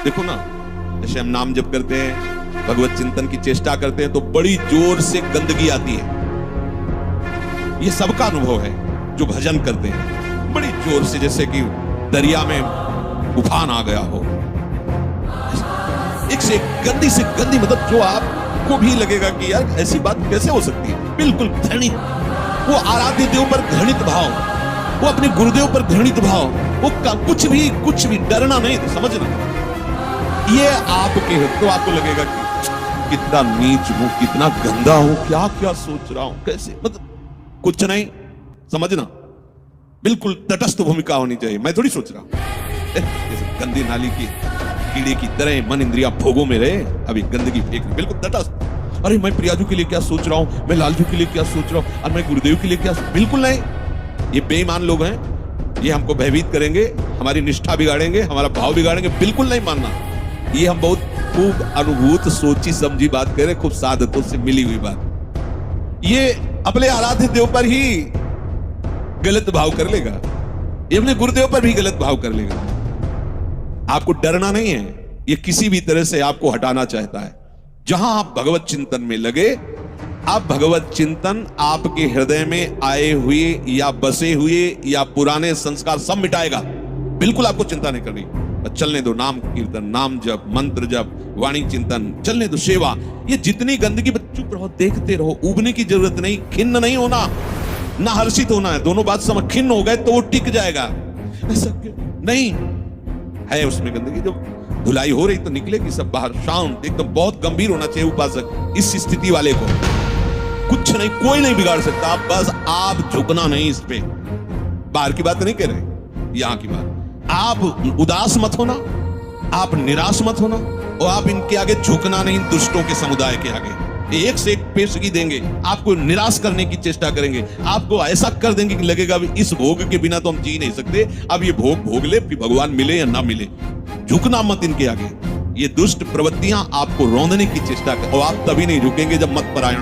देखो ना, जैसे हम नाम जप करते हैं, भगवत चिंतन की चेष्टा करते हैं, तो बड़ी जोर से गंदगी आती है। ये सबका अनुभव है जो भजन करते हैं, बड़ी जोर से, जैसे कि दरिया में उफान आ गया हो। एक से गंदी, मतलब जो आपको भी लगेगा कि यार ऐसी बात कैसे हो सकती है। बिल्कुल घृणित, वो आराध्य देव पर घृणित भाव, वो अपने गुरुदेव पर घृणित भाव, वो कुछ भी डरना नहीं, समझना। ये आपके है तो आपको लगेगा कि कितना नीच हूं, कितना गंदा हूं, क्या क्या सोच रहा हूं, कैसे, मतलब कुछ नहीं, समझना। बिल्कुल तटस्थ भूमिका होनी चाहिए। मैं थोड़ी सोच रहा हूं जैसे गंदी नाली की कीड़े की तरह मन इंद्रिया भोगों में रहे, अभी गंदगी फेंक, बिल्कुल तटस्थ। अरे मैं प्रियाजू के लिए क्या सोच रहा हूं, मैं लालजू के लिए क्या सोच रहा हूं, और मैं गुरुदेव के लिए क्या, बिल्कुल नहीं। ये बेईमान लोग हैं, ये हमको भयभीत करेंगे, हमारी निष्ठा बिगाड़ेंगे, हमारा भाव बिगाड़ेंगे, बिल्कुल नहीं मानना। ये हम बहुत खूब अनुभूत, सोची समझी बात करें, खूब साधकों से मिली हुई बात। ये अपने आराध्य देव पर ही गलत भाव कर लेगा, ये अपने गुरुदेव पर भी गलत भाव कर लेगा। आपको डरना नहीं है, ये किसी भी तरह से आपको हटाना चाहता है। जहां आप भगवत चिंतन में लगे, आप भगवत चिंतन आपके हृदय में आए हुए या बसे हुए या पुराने संस्कार सब मिटाएगा। बिल्कुल आपको चिंता नहीं करनी, चलने दो। नाम कीर्तन, नाम जप, मंत्र जप, वाणी चिंतन, चलने दो। सेवा, ये जितनी गंदगी, चुप रहो, देखते रहो। उबने की जरूरत नहीं, खिन्न नहीं होना, ना हर्षित होना है। दोनों बात समझ, खिन्न हो गए तो वो टिक जाएगा, ऐसा क्यों नहीं है। उसमें गंदगी जब धुलाई हो रही तो निकलेगी सब बाहर, शांत एकदम। बहुत गंभीर होना चाहिए उपासक इस स्थिति वाले को। कुछ नहीं, कोई नहीं बिगाड़ सकता, बस आप झुकना नहीं। इस पे बाहर की बात नहीं कह रहे, यहां की बात। आप उदास मत होना, आप निराश मत होना, और आप इनके आगे झुकना नहीं, दुष्टों के समुदाय के आगे। एक से एक पेशगी देंगे, आपको निराश करने की चेष्टा करेंगे, आपको ऐसा कर देंगे कि लगेगा इस भोग के बिना तो हम जी नहीं सकते, अब ये भोग भोग ले, फिर भगवान मिले या ना मिले। झुकना मत इनके आगे। ये दुष्ट प्रवृत्तियां आपको रौंदने की चेष्टा कर, और आप तभी नहीं झुकेंगे जब मत परायण।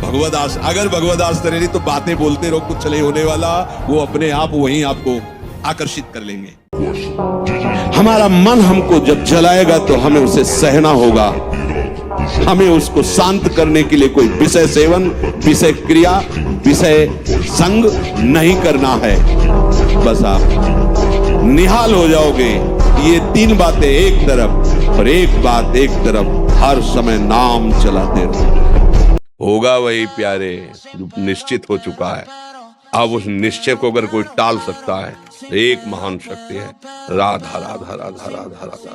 भगवदास, अगर भगवदास तरेली तो बातें बोलते रहो, कुछ नहीं होने वाला। वो अपने आप वहीं आपको आकर्षित कर लेंगे। हमारा मन हमको जब जलाएगा तो हमें उसे सहना होगा। हमें उसको शांत करने के लिए कोई विषय सेवन, विषय क्रिया, विषय संग नहीं करना है। बस आप निहाल हो जाओगे। ये तीन बातें एक तरफ और एक बात एक तरफ, हर समय नाम चलाते रहो। होगा वही प्यारे जो निश्चित हो चुका है। अब उस निश्चय को अगर कोई टाल सकता है, एक महान शक्ति है, राधा राधा राधा राधा राधा।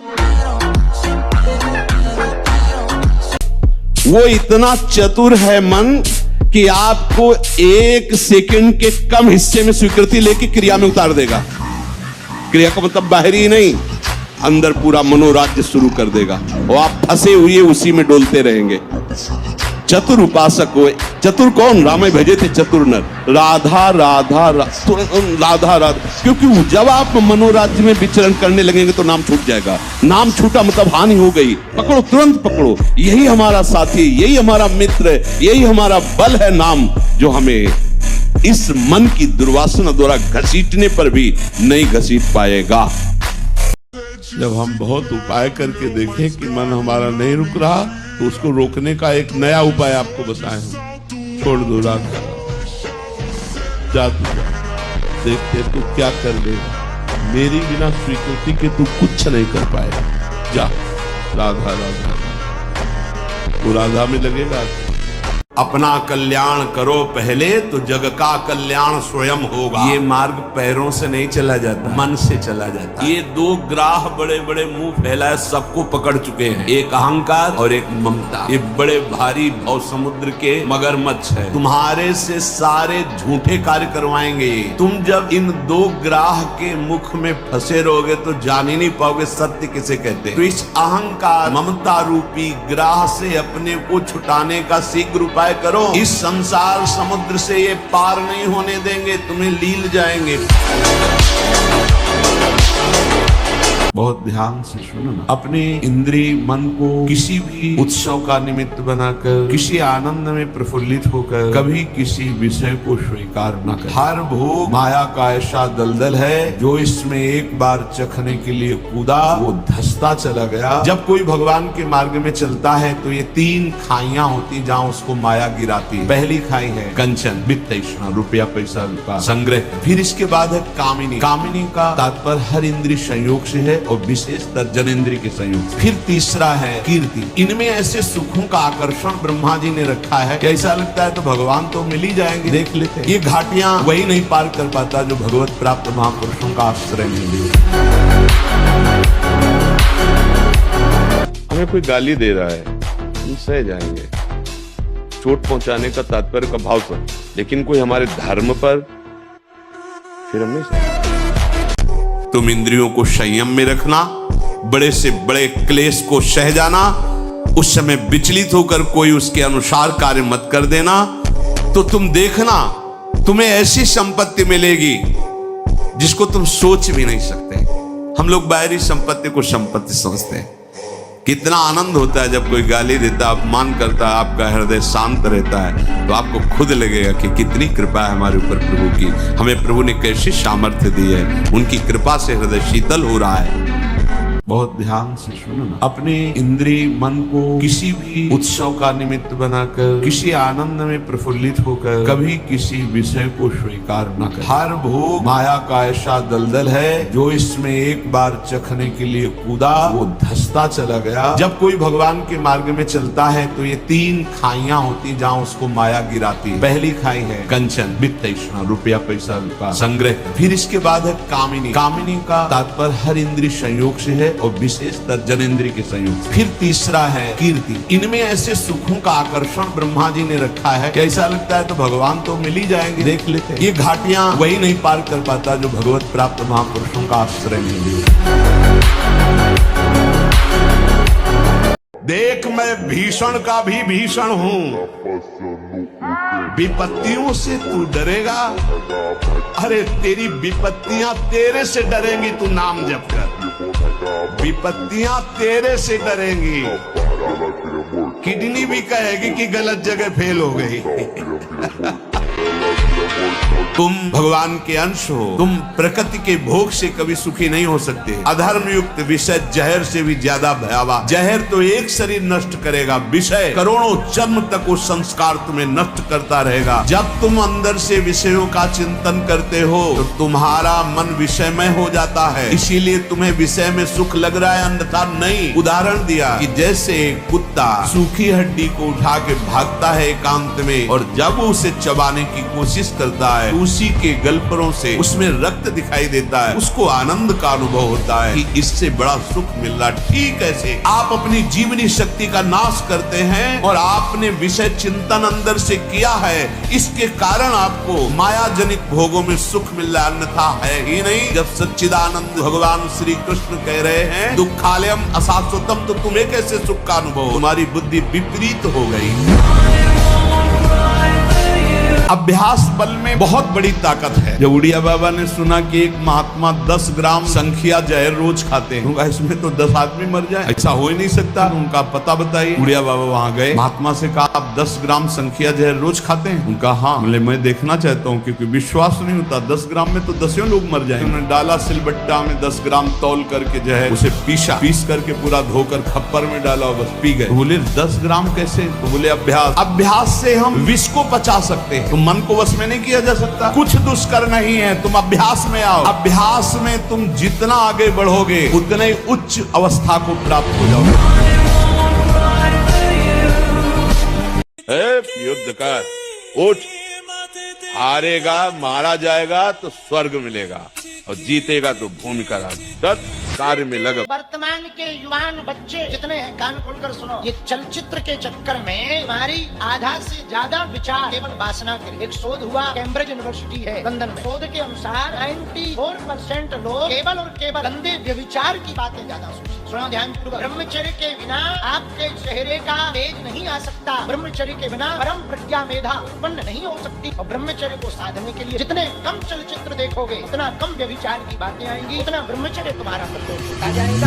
वो इतना चतुर है मन कि आपको एक सेकंड के कम हिस्से में स्वीकृति लेके क्रिया में उतार देगा। क्रिया का मतलब बाहरी नहीं, अंदर पूरा मनोराज्य शुरू कर देगा, और आप फंसे हुए उसी में डोलते रहेंगे। चतुर उपासक हो। चतुर कौन? राम भजे थे चतुर नर। राधा राधा राधा राधा, क्योंकि जब आप मनोराज्य में विचरण करने लगेंगे तो नाम छूट जाएगा। नाम छूटा मतलब हानि हो गई। पकड़ो, तुरंत पकड़ो। यही हमारा साथी, यही हमारा मित्र, यही हमारा बल है नाम, जो हमें इस मन की दुर्वासना द्वारा घसीटने पर भी नहीं घसीट पाएगा। जब हम बहुत उपाय करके देखें कि मन हमारा नहीं रुक रहा, तो उसको रोकने का एक नया उपाय आपको बताए हम। छोड़ दो राधा, जा तू जा, देखते तू क्या कर लेगा। मेरी बिना स्वीकृति के तू कुछ नहीं कर पाएगा। जा, राधा राधा। तू राधा में लगेगा। अपना कल्याण करो पहले, तो जग का कल्याण स्वयं होगा। ये मार्ग पैरों से नहीं चला जाता, मन से चला जाता। ये दो ग्राह बड़े बड़े मुंह फैलाए सबको पकड़ चुके हैं, एक अहंकार और एक ममता। ये बड़े भारी भव समुद्र के मगरमच्छ है। तुम्हारे से सारे झूठे कार्य करवाएंगे। तुम जब इन दो ग्राह के मुख में फंसे रहोगे तो जान ही नहीं पाओगे सत्य किसे कहते हैं। तो इस अहंकार ममता रूपी ग्राह से अपने को छुटाने का शीघ्र उपाय करो। इस संसार समुद्र से ये पार नहीं होने देंगे, तुम्हें लील जाएंगे। बहुत ध्यान से सुनो ना। अपने इंद्रिय मन को किसी भी उत्सव का निमित्त बनाकर, किसी आनंद में प्रफुल्लित होकर कभी किसी विषय को स्वीकार न कर। हर भोग माया का ऐसा दलदल है, जो इसमें एक बार चखने के लिए कूदा वो धंसता चला गया। जब कोई भगवान के मार्ग में चलता है तो ये 3 खाइयां होती जहाँ उसको माया गिराती है। पहली खाई है कंचन, वित्त, रुपया पैसा का संग्रह। फिर इसके बाद है कामिनी। कामिनी का तात्पर्य हर इंद्रिय संयोग से है और विशेषतर जनेंद्रिय के संयोग से। फिर तीसरा है कीर्ति। इनमें ऐसे सुखों का आकर्षण ब्रह्मा जी ने रखा है कि ऐसा लगता है तो भगवान तो मिल ही जाएंगे। देख लेते हैं, ये घाटियां वही नहीं पार कर पाता जो भगवत प्राप्त महापुरुषों का आश्रय मिले। हमें कोई गाली दे रहा है, हम सह जाएंगे, चोट पहुंचाने का तात्पर्य का भाव से, लेकिन कोई हमारे धर्म पर, फिर हम नहीं सह। तुम इंद्रियों को संयम में रखना, बड़े से बड़े क्लेश को सह जाना, उस समय विचलित होकर कोई उसके अनुसार कार्य मत कर देना, तो तुम देखना तुम्हें ऐसी संपत्ति मिलेगी जिसको तुम सोच भी नहीं सकते। हम लोग बाहरी संपत्ति को संपत्ति समझते हैं। कितना आनंद होता है जब कोई गाली देता, अपमान करता है, आपका हृदय शांत रहता है, तो आपको खुद लगेगा कि कितनी कृपा है हमारे ऊपर प्रभु की। हमें प्रभु ने कैसी सामर्थ्य दी है, उनकी कृपा से हृदय शीतल हो रहा है। बहुत ध्यान से सुनो ना। अपने इंद्रिय मन को किसी भी उत्सव का निमित्त बनाकर, किसी आनंद में प्रफुल्लित होकर कभी किसी विषय को स्वीकार न कर। हर भोग माया का ऐसा दलदल है, जो इसमें एक बार चखने के लिए कूदा वो धंसता चला गया। जब कोई भगवान के मार्ग में चलता है तो ये 3 खाइयां होती जहाँ उसको माया गिराती है। पहली खाई है कंचन, वित्त, रुपया पैसा का संग्रह। फिर इसके बाद है कामिनी। कामिनी का तात्पर्य हर इंद्रिय संयोग से है और विशेषतर जनेंद्रिय के संयोग से। फिर तीसरा है कीर्ति। इनमें ऐसे सुखों का आकर्षण ब्रह्मा जी ने रखा है कि ऐसा लगता है तो भगवान तो मिल ही जाएंगे। देख लेते हैं, ये घाटियां वही नहीं पार कर पाता जो भगवत प्राप्त महापुरुषों का आश्रय मिले। देख, मैं भीषण का भी भीषण हूँ, विपत्तियों से तू डरेगा, अरे तेरी विपत्तियां तेरे से डरेंगी, तू नाम जप कर। विपत्तियां तेरे से डरेंगी। किडनी भी कहेगी कि गलत जगह फेल हो गई। तुम भगवान के अंश हो, तुम प्रकृति के भोग से कभी सुखी नहीं हो सकते। अधर्म युक्त विषय जहर से भी ज्यादा भयावह। जहर तो एक शरीर नष्ट करेगा, विषय करोड़ों जन्म तक वो संस्कार तुम्हें नष्ट करता रहेगा। जब तुम अंदर से विषयों का चिंतन करते हो तो तुम्हारा मन विषयमय हो जाता है, इसीलिए तुम्हें विषय में सुख लग रहा है, अन्यथा नहीं। उदाहरण दिया कि जैसे एक कुत्ता सूखी हड्डी को उठा के भागता है एकांत में, और जब उसे चबाने की कोशिश करता है उसी के गलपरों से उसमें रक्त दिखाई देता है, उसको आनंद का अनुभव होता है कि इससे बड़ा सुख मिल रहा। ठीक ऐसे आप अपनी जीवनी शक्ति का नाश करते हैं और आपने विषय चिंतन अंदर से किया है, इसके कारण आपको माया जनित भोगों में सुख मिल रहा, अन्यथा है ही नहीं। जब सच्चिदानंद भगवान श्री कृष्ण कह रहे हैं दुखालयम अशाश्वतम, तो तुम्हें कैसे सुख का अनुभव? तुम्हारी बुद्धि विपरीत हो गई। अभ्यास बल में बहुत बड़ी ताकत है। जब उड़िया बाबा ने सुना कि एक महात्मा 10 ग्राम संख्या जहर रोज खाते हैं, उनका इसमें तो 10 आदमी मर जाए, ऐसा हो ही नहीं सकता। उनका पता बताइए। उड़िया बाबा वहां गए, महात्मा से कहा आप 10 ग्राम संख्या जहर रोज खाते हैं? उनका हाँ। बोले मैं देखना चाहता हूँ, क्योंकि विश्वास नहीं होता 10 ग्राम में तो 10 लोग मर जाएंगे। उन्होंने डाला सिलबट्टा में 10 ग्राम तौल करके जहर, उसे पीस करके पूरा धोकर खप्पर में डाला और बस पी गए। बोले 10 ग्राम कैसे? तो बोले अभ्यास से हम विष को पचा सकते हैं। मन को वश में नहीं किया जा सकता। कुछ दुष्कर नहीं है, तुम अभ्यास में आओ। अभ्यास में तुम जितना आगे बढ़ोगे उतने उच्च अवस्था को प्राप्त हो जाओगे। युद्ध कर, उठ। हारेगा, मारा जाएगा तो स्वर्ग मिलेगा, और जीतेगा तो भूमि का राज। कार्य में लगा। वर्तमान के युवान बच्चे जितने हैं, कान खोलकर सुनो। ये चलचित्र के चक्कर में हमारी आधा से ज्यादा विचार केवल वासना के लिए। एक शोध हुआ, कैम्ब्रिज यूनिवर्सिटी है लंदन में। शोध के अनुसार 94% लोग केवल और केवल गंदे व्यभिचार की बातें ज्यादा सोचते। सुनो ध्यान पूर्वक। ब्रह्मचर्य के बिना आपके चेहरे का तेज नहीं आ सकता। ब्रह्मचर्य के बिना परम प्रज्ञा मेधा उत्पन्न नहीं हो सकती। और ब्रह्मचर्य को साधने के लिए जितने कम चलचित्र देखोगे, उतना कम व्यभिचार की बातें आएंगी, उतना ब्रह्मचर्य तुम्हारा तो चुका जाएगा।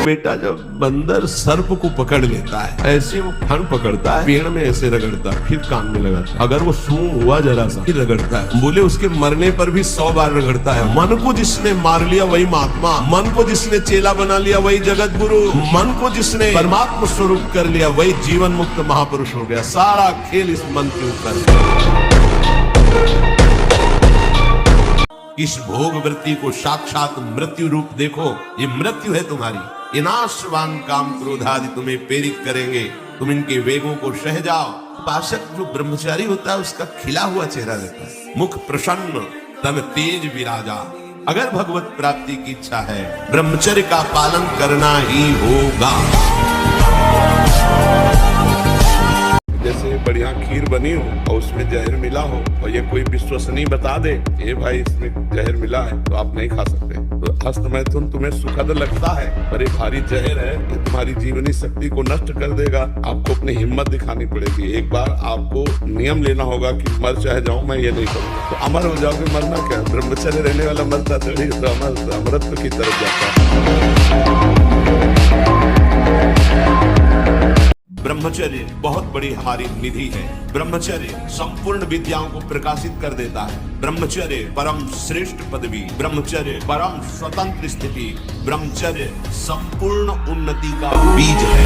बेटा जब बंदर सर्प को पकड़ लेता है, ऐसे वो फन पकड़ता है, पेड़ में ऐसे रगड़ता है, फिर कान में लगाता है। अगर वो सूंघ हुआ जरा सा फिर रगड़ता है। बोले उसके मरने पर भी 100 बार रगड़ता है। मन को जिसने मार लिया वही महात्मा, मन को जिसने चेला बना लिया वही जगत गुरु, मन को जिसने परमात्मा स्वरूप कर लिया वही जीवन मुक्त महापुरुष हो गया। सारा खेल इस मन के ऊपर। इस भोग वृत्ति को साक्षात मृत्यु रूप देखो। ये मृत्यु है तुम्हारी। ये नाशवान काम क्रोधादि तुम्हें प्रेरित करेंगे, तुम इनके वेगों को सह जाओ। उपासक जो ब्रह्मचारी होता है उसका खिला हुआ चेहरा रहता है, मुख प्रसन्न, तन तेज विराजा। अगर भगवत प्राप्ति की इच्छा है ब्रह्मचर्य का पालन करना ही होगा। जैसे बढ़िया खीर बनी हो और उसमें जहर मिला हो और ये कोई विश्वसनीय बता दे ये भाई इसमें जहर मिला है तो आप नहीं खा सकते, तो हस्तमैथुन तुम्हें सुखद लगता है पर ये भारी जहर है, ये तुम्हारी जीवनी शक्ति को नष्ट कर देगा। आपको अपनी हिम्मत दिखानी पड़ेगी। एक बार आपको नियम लेना होगा कि मर चाहे जाऊं मैं ये नहीं करूँ, तो अमर हो जाओगे। मरना क्या, ब्रह्मचर्य रहने वाला मरता थोड़ी, तो अमरत्व की तरफ जाता है। ब्रह्मचर्य बहुत बड़ी हमारी निधि है। ब्रह्मचर्य संपूर्ण विद्याओं को प्रकाशित कर देता है। ब्रह्मचर्य परम श्रेष्ठ पदवी, ब्रह्मचर्य परम स्वतंत्र स्थिति, ब्रह्मचर्य संपूर्ण उन्नति का बीज है।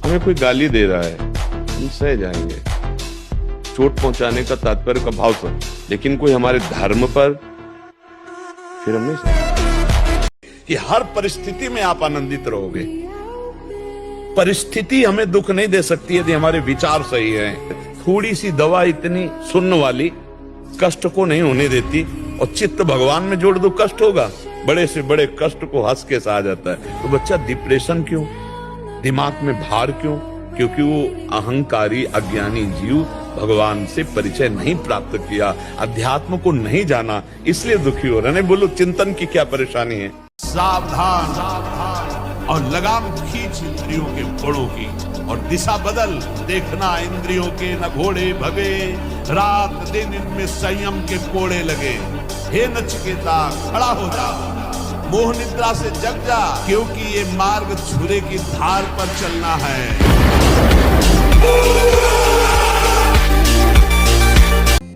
हमें कोई गाली दे रहा है हम सह जाएंगे, चोट पहुंचाने का तात्पर्य का भाव से, लेकिन कोई हमारे धर्म पर फिर हम नहीं सह। कि हर परिस्थिति में आप आनंदित रहोगे। परिस्थिति हमें दुख नहीं दे सकती यदि हमारे विचार सही हैं। थोड़ी सी दवा इतनी सुन्न वाली कष्ट को नहीं होने देती, और चित्त भगवान में जोड़ दो कष्ट होगा। बड़े से बड़े कष्ट को हंस के सहा जाता है। तो बच्चा डिप्रेशन क्यों, दिमाग में भार क्यों? क्योंकि वो अहंकारी अज्ञानी जीव भगवान से परिचय नहीं प्राप्त किया, अध्यात्म को नहीं जाना, इसलिए दुखी हो रहे। नहीं बोलो चिंतन की क्या परेशानी है। सावधान और लगाम खींच इंद्रियों के घोड़ों की, और दिशा बदल। देखना इंद्रियों के न घोड़े भगे, रात दिन इनमें संयम के कोड़े लगे। हे नचिकेता खड़ा हो जा, मोह निद्रा से जग जा, क्योंकि ये मार्ग छुरे की धार पर चलना है।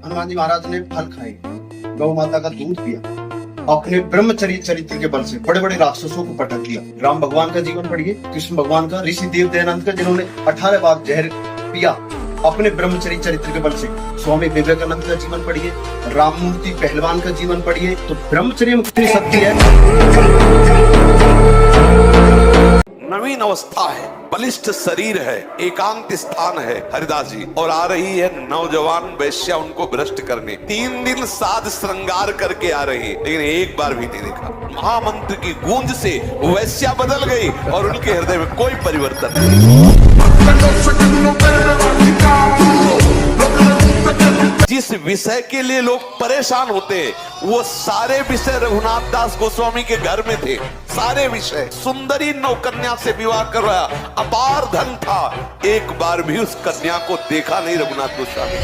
हनुमान जी महाराज ने फल खाए, गौ माता का दूध पिया, अपने ब्रह्मचर्य चरित्र के बल से बड़े बड़े राक्षसों को पटक दिया। राम भगवान का जीवन पढ़िए, कृष्ण भगवान का, ऋषि देव दयानंद का, जिन्होंने 18 बार जहर पिया अपने ब्रह्मचर्य चरित्र के बल से। स्वामी विवेकानंद का जीवन पढ़िए, राममूर्ति पहलवान का जीवन पढ़िए। तो ब्रह्मचर्य में कितनी शक्ति है। नवीन अवस्था है, बलिष्ठ शरीर है, एकांत स्थान है हरिदास जी, और आ रही है नौजवान वैश्या उनको भ्रष्ट करने। 3 दिन साध श्रृंगार करके आ रही है, लेकिन एक बार भी नहीं देखा। महामंत्र की गूंज से वैश्या बदल गई और उनके हृदय में कोई परिवर्तन नहीं। जिस विषय के लिए लोग परेशान होते, वो सारे विषय रघुनाथ दास गोस्वामी के घर में थे। सारे विषय, सुंदरी नौकन्या से विवाह करवाया, अपार धन था, एक बार भी उस कन्या को देखा नहीं रघुनाथ गोस्वामी।